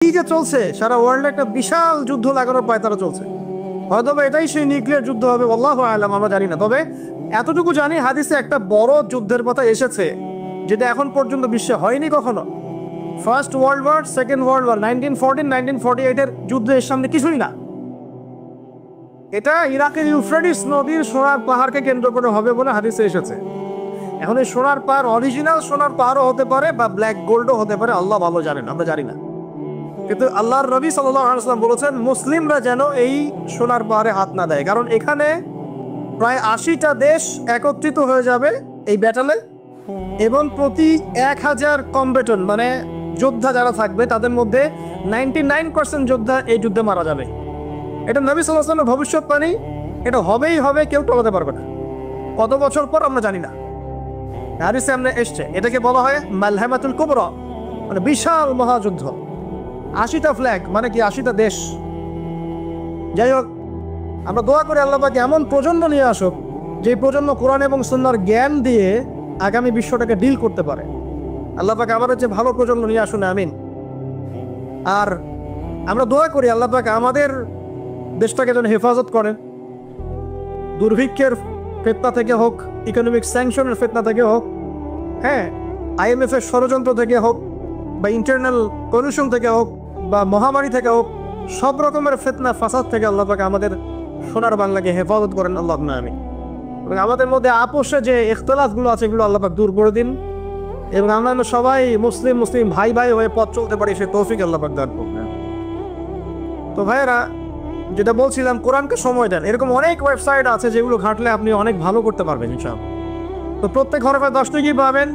এই যে চলছে সারা ওয়ার্ল্ডে একটা বিশাল যুদ্ধ লাগানোর পায়তারা চলছে, হয়তো এটাই সেই নিউক্লিয়ার যুদ্ধ হবে, আল্লাহু আ'লাম, আমরা জানি না। তবে এতটুকু জানি হাদিসে একটা বড় যুদ্ধের কথা এসেছে যেটা এখন পর্যন্ত বিশ্বে হয়নি কখনো। First world war, second world war, 1914-1948-এর যুদ্ধ এর সামনে কিছুই না। এটা ইরাকের ইউফ্রেটিস নদীর সোনার পাহাড়কে কেন্দ্র করে হবে বলে হাদিসে এসেছে। এখন এই সোনার পাহাড় অরিজিনাল সোনার পাহাড়ও হতে পারে বা ব্ল্যাক গোল্ডও হতে পারে, আল্লাহ ভালো জানেন, আমরা জানি না। কিন্তু আল্লাহর নবী সাল্লাল্লাহু আলাইহি ওয়াসাল্লাম বলেছেন মুসলিমরা যেন এই সোনার পাহাড়ে হাত না দেয়, কারণ এখানে প্রায় 80টা দেশ একত্রিত হয়ে যাবে এই ব্যাটলে, এবং প্রতি 1000 কমব্যাটন মানে যোদ্ধা যারা থাকবে তাদের মধ্যে 99% যোদ্ধা এই যুদ্ধে মারা যাবে। এটা নবী সাল্লাল্লাহু আলাইহি ওয়াসাল্লামের ভবিষ্যৎবাণী, এটা হবেই হবে, কেউ টলাতে পারবে না। কত বছর পর আমরা জানি না, হাদিসে আমরা এসছে। এটাকে বলা হয় মালহামাতুল কুবরা, মানে বিশাল মহাযুদ্ধ। 80টা ফ্ল্যাগ মানে কি 80টা দেশ। যাই হোক, আমরা দোয়া করি আল্লাহ পাক এমন প্রজন্ম নিয়ে আসুক যে প্রজন্ম কোরআন এবং সুন্নাহর জ্ঞান দিয়ে আগামী বিশ্বটাকে ডিল করতে পারে। আল্লাহ পাক আমাদের যে ভালো প্রজন্ম নিয়ে আসুন, আমিন। আর আমরা দোয়া করি আল্লাহ পাক আমাদের দেশটাকে যেন হেফাজত করেন, দুর্ভিক্ষের ফিতনা থেকে হোক, ইকোনমিক স্যাংশনের ফিতনা থেকে হোক, হ্যাঁ, IMF এর ষড়যন্ত্র থেকে হোক, বা ইন্টারনাল পলিউশন থেকে হোক, বা মহামারী থেকে হোক, সব রকমের ফিতনা ফাসাদ থেকে আল্লাহ পাক আমাদের সোনার বাংলাকে হেফাজত করেন, আল্লাহুম্মা আমিন। এবং আমাদের মধ্যে আপোষে যে ইখতিলাফগুলো আছে এগুলো আল্লাহ পাক দূর করে দিন, এবং আমরা সবাই মুসলিম ভাই ভাই হয়ে পথ চলতে পারি, সে তৌফিক আল্লাহ পাক দান করুন। তো ভাইয়েরা, যেটা বলছিলাম, কোরআনকে সময় দেন। এরকম অনেক ওয়েবসাইট আছে যেগুলো ঘাঁটলে আপনি অনেক ভালো করতে পারবেন ইনশাআল্লাহ। তো প্রত্যেক হরফে 10 টাকা পাবেন।